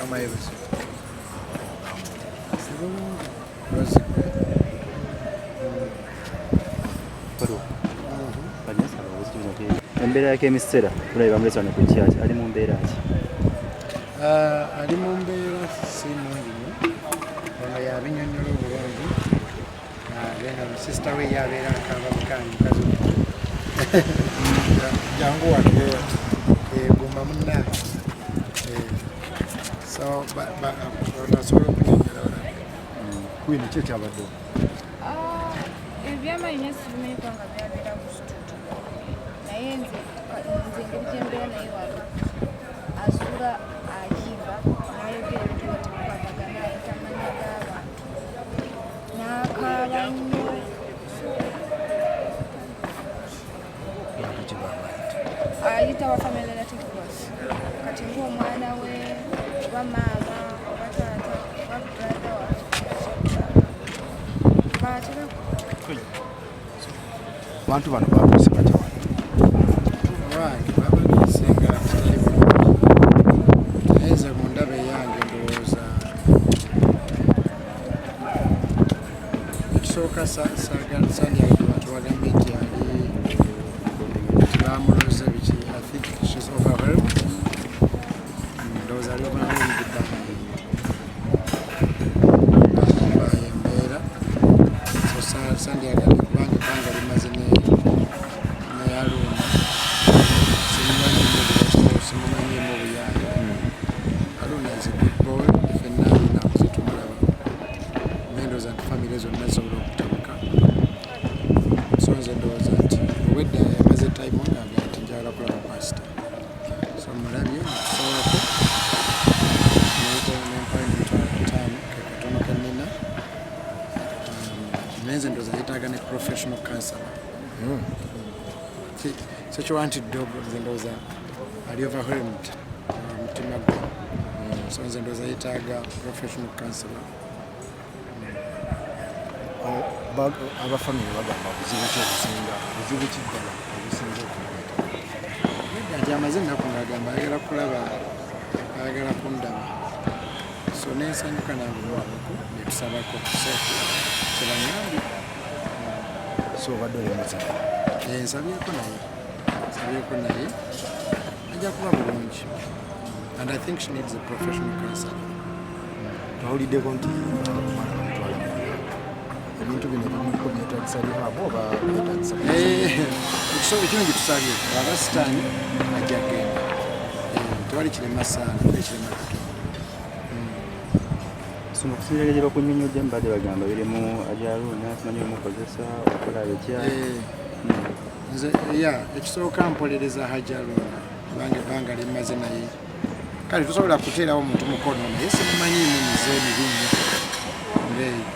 amaherezo embeera ya Kemi Sera tulabye mulesa wano ku kyaki ali mu mbeera ki? Ali mu mbeera si nnungi nnyo ono yabinyonnyola obulungi benga musisita we yabeera akaba bukanyi mukazi jangu wake guma munnange so nasobola okunyonnyola olaba kwini ki ekyabadde ebyamanya sibimanyi kubanga byabeera ku situtu naye nze engeri gyembeera naye wano asula ayimba nayogera ebintu batimukwatagana ayita amanya g'abantu n'akaaba nnyo ayita wa family relative boss kati ng'omwana we oba maama oba taata oba brother batera abantu bano babuuze batya wano wange bababisenga kitali bulungi naye nze mu ndaba eyange ndowooza ekisooka sandyagadde bantu bagambye nti ali bamuloze biki I think she's overwhelmed ndowooza ali overwhelmed embeera so sandyagadde kubanga ebbanga limaze neyaluma simumanyimu obuyanja aluna is a good boy fenna alinaku zetumulaba nendowooza nti famire zonna zisobola okutabuka so nze ndowooza nti obwedda yamaze time ngaaga nti njagala kulaba pasita so mulabye nekusobako time kekatono kenina naye nze ndowooza yetaaga ne professional counselor sekiwantidde nze ndowooza ali overwhelmed mutima gwe so nze ndowooza yetaaga professional counselor abafamire bagamba buzibu ki obusinga buzibu ki ddala obusinga okumweta nti amaze ennaku ngaagamba ayagala kulaba ayagala kundaba so nensanyuka nange muwabuku netusabako kyebanyambye so obadde olemuza nsabyeko naye ajja kuba bulungi and I think she needs a professional counselor twawuliddeko nti omwana bamutwala ebintu bino bimuko byetagisa rihaabu oba byetagisa ekirungi tusabye aba sitaani ajja genda tewali kirema saala ekirema katonda Sino kusinziira gye bakunnyonnyodde mbadde bagamba birimu ajaluuna simanyi bimukozesa okola bitya nze ekisooka mpolereza hajaluuna kubanga ebbanga limaze naye kale tusobola kuteerawo omuntu mukono naye simumanyiimu mize emibinnyo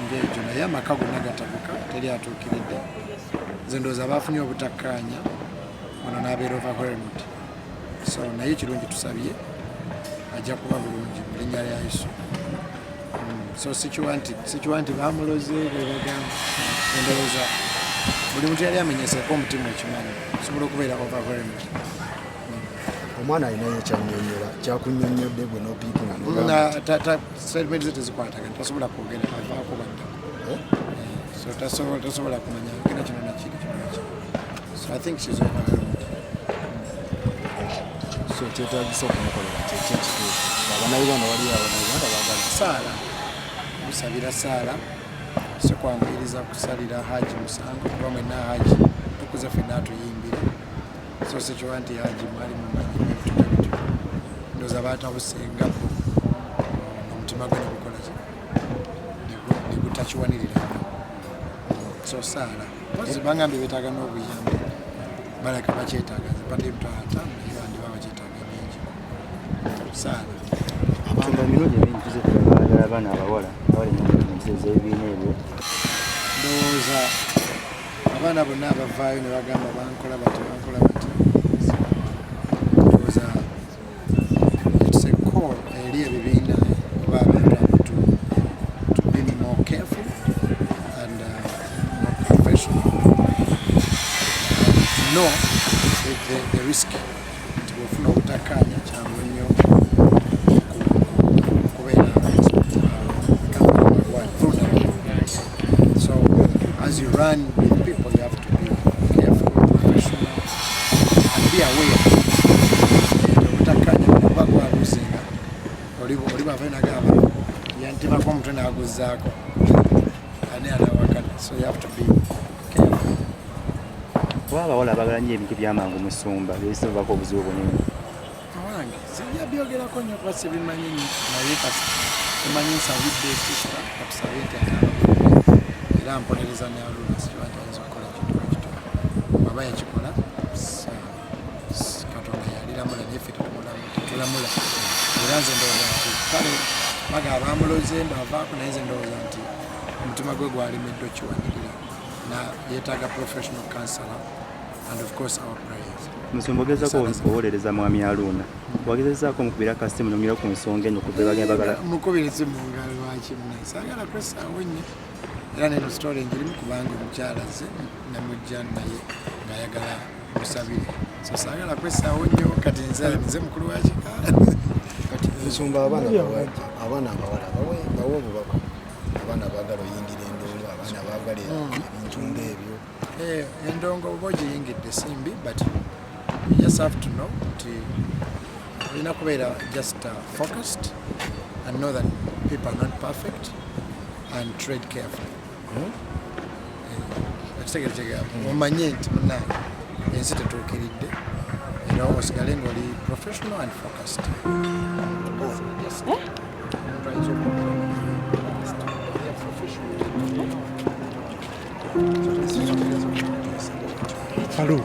ng'egyo naye amaka gonna gatabuka teri atuukiridde nze ndowooza baafunye obutakkaanya ono n'abeera overwhelmed so naye ekirungi tusabye ajja kuba bulungi mu linnya lya Yesu so sikiwa nti bamuloze bebagamba endowooza buli muntu yali amenyeseeko omutima ekimanyi osobola okubeera overwhelmed omwana alinayo ekyannyonnyola kyakunnyonnyodde gwe nopiikinga statement ze tezikwatagana tasobola kwogera avaako baddako so tasobola kumanya kina kino nakiri so I think she's overwhelmed so kyetagisa okumukolera kyekikituufu abanayuganda wali awo nauganda bagala saala musabira saala sikwanguyiriza kusalira haji musango kuba mwena haji tukuza fenna atuyimbira so sikiwa nti haji mwali mumanyi ebituka bityo ndowooza baatabusengapo omutima gwe negukola ki negutakiwanirira so saala ozi bangambye betaaga n'obuyambi balaka bakyetaaga zipande ebitwala 5 naye bandi baba bakyetaaga bingi saala abantu emirundi emingi tuze tulaba abaana abawala abali munteze ebibiina ebyo ndowooza abaana bonna abavaayo ne bagamba bankola bati ndowooza it's a call eri ebibiina oba abantu to be more careful and more professional to know the risk nti bwofuna obutakkaanya kyangu nnyo aware obutakkaanya kuba gwaluzinga oli bava nagamba yantibako omutwe naguzaako ani anawakana, so you have to be careful. Abawala abagala nnyo ebintu byamangu musumba bisibako obuzibu bunene. Awange sijja byogerako nnyo kuba sibimanyi naye kasi emanyi nsabidde sisita katusabe nti era mponereza ne Aruna sikibanti ayinza okukola ekintu kito baba yakikola Katonda yaliramula naye ffe tetulamula era nze ndowooza nti kale baga bamuloze mbavaako naye nze ndowooza nti omutima gwe gwalemeddwa kiwanirira na yeetaaga professional counselor and of course our prayers. Musumba ogezako owolereza mwami Aruna wagezezaako mukubira kasimu nomira ku nsonga eno kuva bagenda bagala mukubira esimu ngalo lwaki munaye saagala kwesaawo nnyo era neno story njirimu kubanga omukyala ze namujja naye ng'ayagala musabire so saagala kwesaawo nnyo kati nze mukulu wa kika kati nsumba abaana abawala bawe obubaka abaana baagala oyingira endongo abaana baagala ebintu ng'ebyo endongo oba ogiyingidde simbi but you just have to know nti olina kubeera just focused and know that people are not perfect and tread carefully. Ekitegerekega omanye nti munaye ensi tetuukiridde era osigale ng'oli professional and focused. Farouk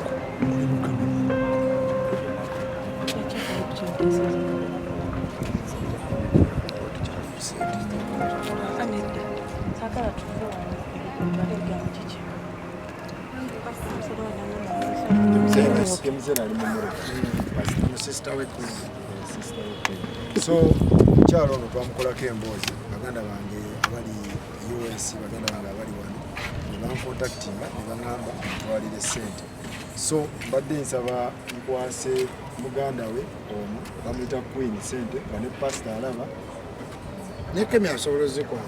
Kemi Sera ali mu sister we Queen. So mukyalo ono twamukolako emboozi baganda bange abali US baganda bange abali wano ne bankontaktinga ne baŋŋamba ntwalire ssente so mbadde nsaba nkwase muganda we omu bamuyita Queen ssente nga ne pasita alaba ne Kemi asobola ozikola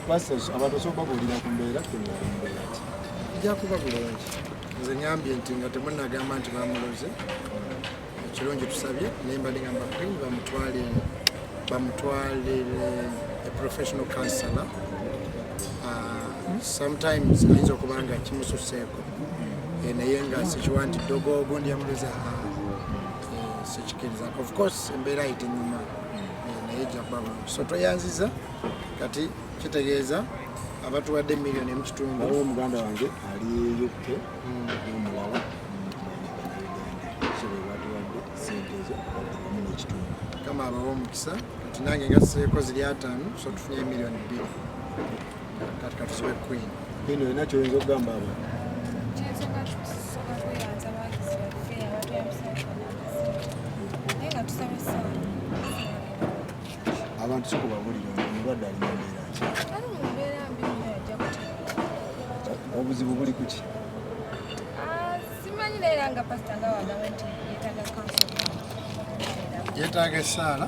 pasita abantu osobola babuulira ku mbeera temumbeera ki ejja kuba bulungi nze ngambye nti nga temunagamba nti bamuloze ekirungi tusabye naye mbadde ngamba Queen bamutwalire a professional counselor. Sometimes ayinza okuba nga kimususeeko naye nga sikiwantidde ogundi yamuloze sikikiriza of course embeera ayita enyuma naye ejja kuba bulungi so toyanziza kati kitegeeza abatuwadde miliyoni emukitundu waliwo muganda wange ali UK n'omulala so batuwadde sente ezo bamu n'ekitundu kama abawo omukisa kati nange ngaseeko ziri 5 so tufunye miliyoni 2 kati katusibe Queen bino olina kyoyinza okugamba abo abantu sikubabulira omulwadde alina mbeera ki obuzibu buli ku ki simanyi naye nga pasita nga wagamba nti yeetaaga counseling yeetaaga essaala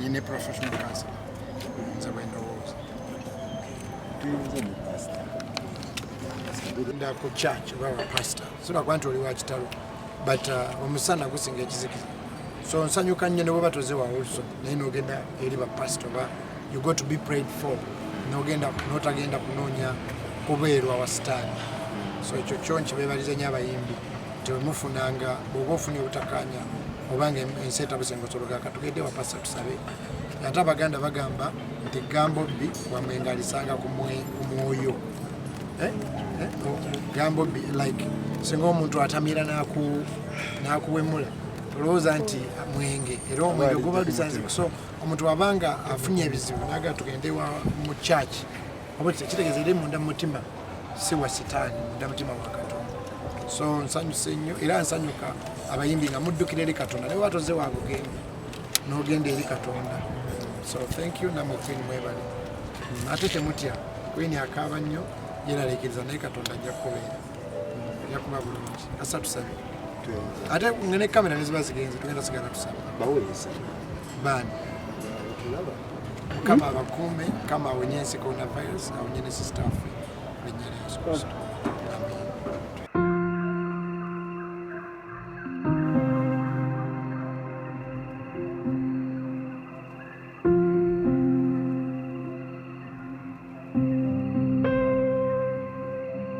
yine professional counselor nze bwe ndowooza tuyinza ne pasita nda ku church oba bapasita sirakuba nti oli wa kitalo but omusana gusinga ekizikiza so nsanyuka nnyo ne bweba toze wawoluso naye n'ogenda eri bapasita oba you got to be prayed for n'otagenda kunoonya kubeerwa wa sitaani so ekyo kyo nkibeebaliza nnyo abayimbi nti wemufunanga bw'oba ofunye obutakkaanya obanga ensi etabuse ngosologa katugende wapasita tusabe ate abaganda bagamba nti Gambobbi wamwengalisanga ku mwoyo Gambobbi like singa omuntu atamira n'akuwemula olowooza nti mwenge era omwenge gubalusanze so omuntu wabanga afunye ebizibu naga tugende mu church oba kitegeeza eri munda mu mutima si wa sitaani munda mutima wa Katonda so nsanyuse nnyo era nsanyuka abayimbi nga muddukira eri Katonda naye watoze waagugenda n'ogenda eri Katonda so thank you namwe Queen mwebale ate temutya Queen akaaba nnyo yeraliikiriza naye Katonda ajja kubeera ajja kuba bulungi asa tusabe ate ne kamera neziba zigenze tugenda sigala tusaba baweesa baani mukama abakuume kama awenye ensi coronavirus awenye ne sister waffe linnya lya Yesu Kristo